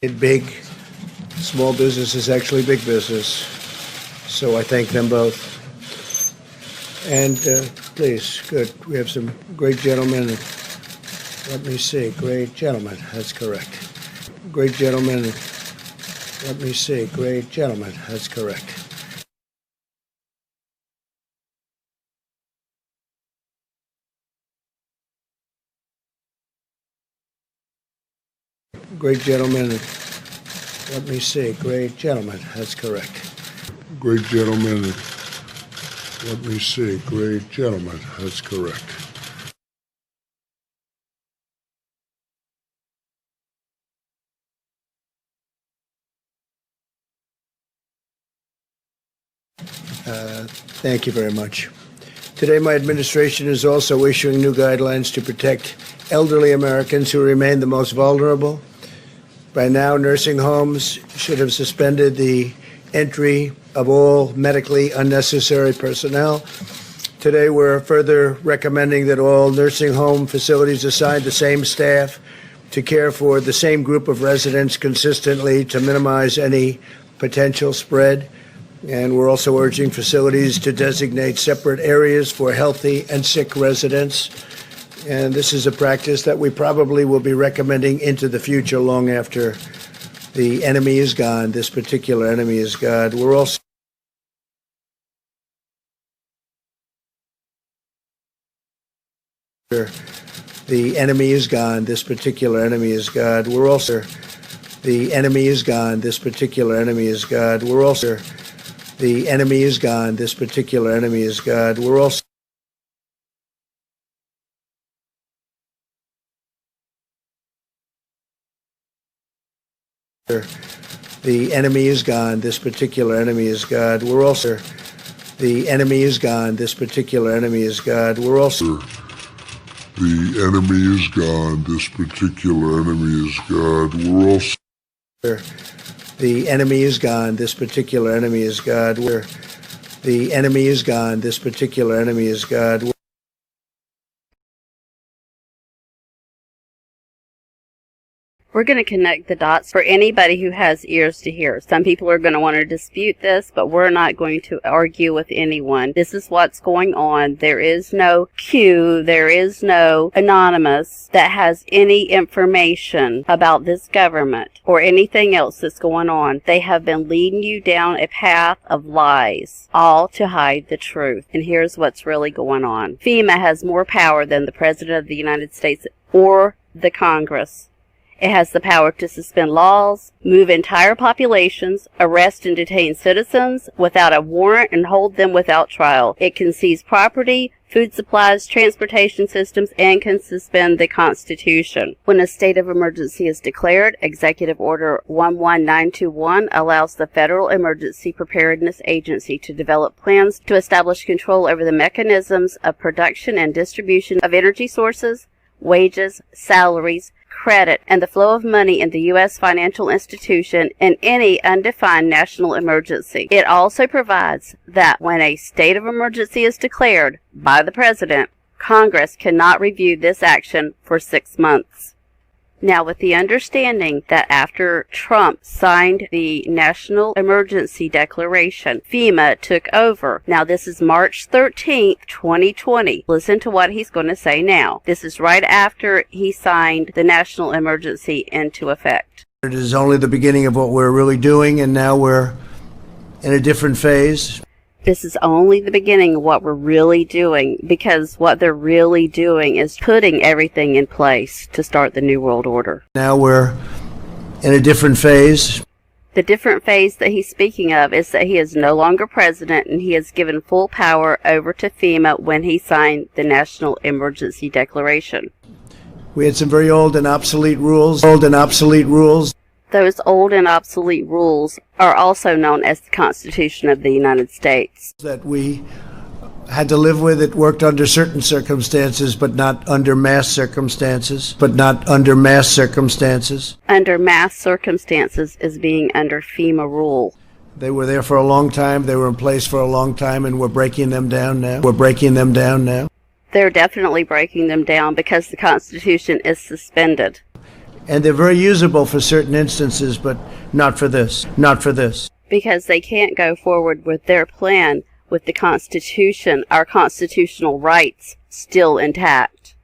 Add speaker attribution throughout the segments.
Speaker 1: Big, small business is actually big business. So I thank them both. And please, good. We have some great gentlemen. Let me see. Great gentlemen. That's correct. Great gentlemen. Let me see. Great gentlemen. That's correct. Great gentlemen. Let me see. Great gentlemen. That's correct. Great gentlemen. Let me see. Great gentlemen. That's correct. Thank you very much. Today, my administration is also issuing new guidelines to protect elderly Americans who remain the most vulnerable. By now, nursing homes should have suspended the entry of all medically unnecessary personnel. Today, we're further recommending that all nursing home facilities assign the same staff to care for the same group of residents consistently to minimize any potential spread. And we're also urging facilities to designate separate areas for healthy and sick residents. And this is a practice that we probably will be recommending into the future long after the enemy is gone, this particular enemy is gone. We're also the enemy is gone, this particular enemy is gone. We're also the enemy is gone, this particular enemy is gone. We're also the enemy is gone, this particular enemy is gone. We're also the enemy is gone, this particular enemy is gone. We're also the enemy is gone, this particular enemy is gone. We're also the enemy is gone, this particular enemy is gone. We're also the enemy is gone, this particular enemy is gone. We're the enemy is gone, this particular enemy is gone.
Speaker 2: We're going to connect the dots for anybody who has ears to hear. Some people are going to want to dispute this, but we're not going to argue with anyone. This is what's going on. There is no Q, there is no anonymous that has any information about this government or anything else that's going on. They have been leading you down a path of lies, all to hide the truth. And here's what's really going on. FEMA has more power than the President of the United States or the Congress. It has the power to suspend laws, move entire populations, arrest and detain citizens without a warrant, and hold them without trial. It can seize property, food supplies, transportation systems, and can suspend the Constitution. When a state of emergency is declared, Executive Order 11921 allows the Federal Emergency Preparedness Agency to develop plans to establish control over the mechanisms of production and distribution of energy sources, wages, salaries, credit, and the flow of money in the U.S. financial institution in any undefined national emergency. It also provides that when a state of emergency is declared by the President, Congress cannot review this action for 6 months. Now, with the understanding that after Trump signed the National Emergency Declaration, FEMA took over. Now, this is March 13th, 2020. Listen to what he's going to say now. This is right after he signed the National Emergency into effect.
Speaker 1: It is only the beginning of what we're really doing, and now we're in a different phase.
Speaker 2: This is only the beginning of what we're really doing, because what they're really doing is putting everything in place to start the New World Order.
Speaker 1: Now we're in a different phase.
Speaker 2: The different phase that he's speaking of is that he is no longer president, and he has given full power over to FEMA when he signed the National Emergency Declaration.
Speaker 1: We had some very old and obsolete rules. Those
Speaker 2: old and obsolete rules are also known as the Constitution of the United States.
Speaker 1: That we had to live with. It worked under certain circumstances, but not under mass circumstances. Under mass circumstances is being under FEMA rule. They were there for a long time. They were in place for a long time, and we're breaking them down now. They're
Speaker 2: definitely breaking them down because the Constitution is suspended.
Speaker 1: And they're very usable for certain instances, but not for this. Not for this.
Speaker 2: Because they can't go forward with their plan with the Constitution, our constitutional rights, still intact.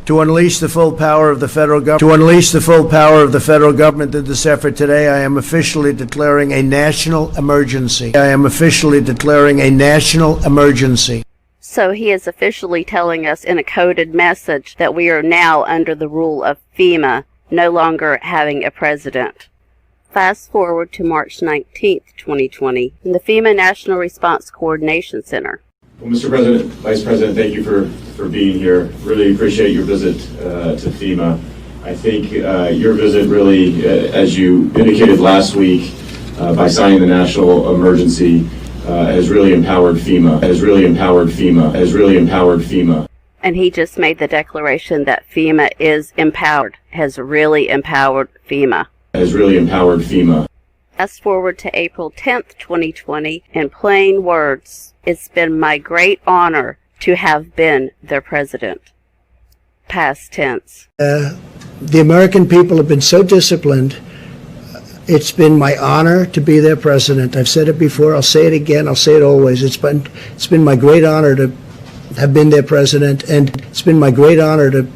Speaker 1: To unleash the full power of the federal government. To unleash the full power of the federal government in this effort today, I am officially declaring a national emergency. I am officially declaring a national emergency.
Speaker 2: So he is officially telling us in a coded message that we are now under the rule of FEMA, no longer having a president. Fast forward to March 19th, 2020, in the FEMA National Response Coordination Center.
Speaker 3: Well, Mr. President, Vice President, thank you for being here. Really appreciate your visit to FEMA. I think your visit really, as you indicated last week, by signing the national emergency, has really empowered FEMA. Has really empowered FEMA. Has really empowered FEMA.
Speaker 2: And he just made the declaration that FEMA is empowered, has really empowered FEMA.
Speaker 3: Has really empowered FEMA.
Speaker 2: Fast forward to April 10th, 2020, in plain words, it's been my great honor to have been their president. Past tense.
Speaker 1: The American people have been so disciplined. It's been my honor to be their president. I've said it before. I'll say it again. I'll say it always. It's been my great honor to have been their president, and it's been my great honor to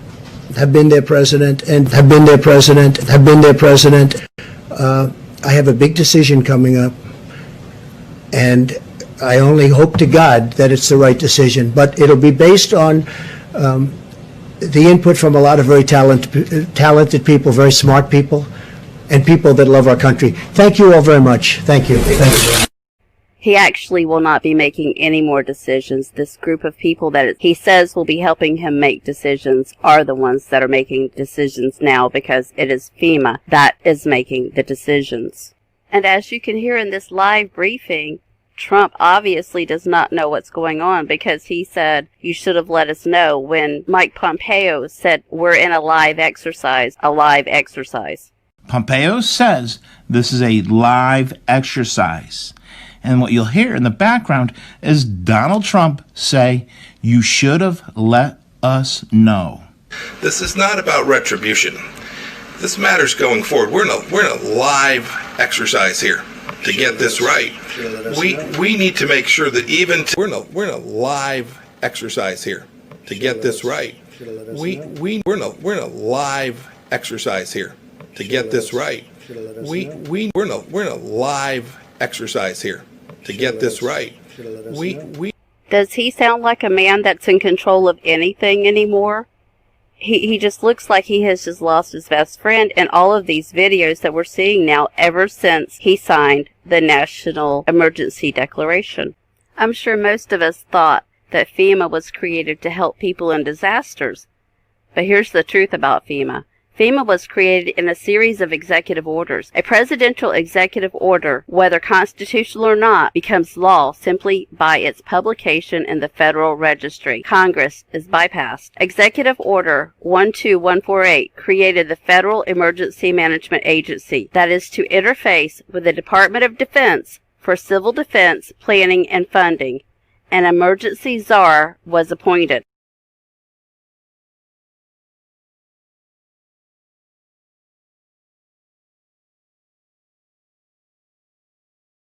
Speaker 1: have been their president and have been their president, have been their president. I have a big decision coming up, and I only hope to God that it's the right decision, but it'll be based on the input from a lot of very talented people, very smart people, and people that love our country. Thank you all very much. Thank you. Thank you.
Speaker 2: He actually will not be making any more decisions. This group of people that he says will be helping him make decisions are the ones that are making decisions now, because it is FEMA that is making the decisions. And as you can hear in this live briefing, Trump obviously does not know what's going on, because he said, you should have let us know, when Mike Pompeo said, we're in a live exercise, a live exercise.
Speaker 4: Pompeo says this is a live exercise. And what you'll hear in the background is Donald Trump say, you should have let us know.
Speaker 5: This is not about retribution. This matters going forward. We're in a live exercise here to get this right. We need to make sure that we're in a live exercise here to get this right. We're in a live exercise here to get this right. We're in a live exercise here to get this right.
Speaker 2: Does he sound like a man that's in control of anything anymore? He just looks like he has just lost his best friend in all of these videos that we're seeing now ever since he signed the National Emergency Declaration. I'm sure most of us thought that FEMA was created to help people in disasters. But here's the truth about FEMA. FEMA was created in a series of executive orders. A presidential executive order, whether constitutional or not, becomes law simply by its publication in the Federal Registry. Congress is bypassed. Executive Order 12148 created the Federal Emergency Management Agency, that is to interface with the Department of Defense for civil defense planning and funding. An emergency czar was appointed.